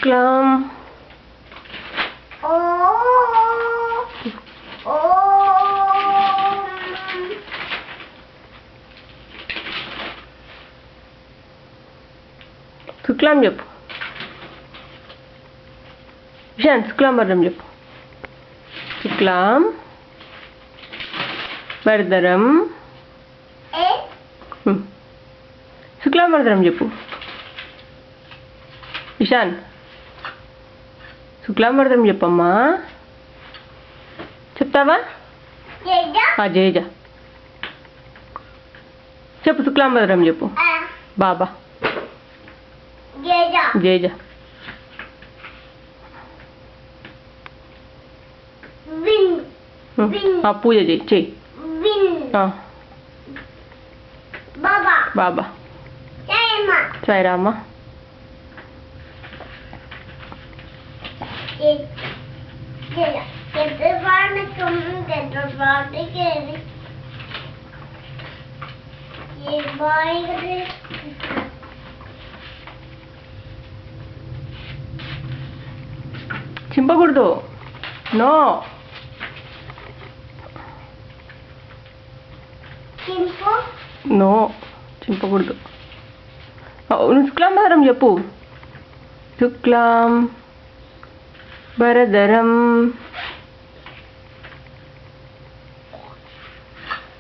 శుక్లాం శుక్లాం చెప్పు. విశాంత్ శుక్లాం వరదరం చెప్పు. శుక్లాం వరదరం. శుక్లాం వరదరం చెప్పు. ఇషాన్ శుక్లాం వరదరం చెప్పమ్మా. చెప్తావా? జయజ చెప్పు. శుక్లాం వరదరం చెప్పు. బాబా జయజ. పూజ చెయ్యి. బాబా సాయిరామ. చింపకూడదు. నో నో చింపకూడదు. నువ్వు శుక్లాం వరదరం చెప్పు. శుక్లాం వరదరం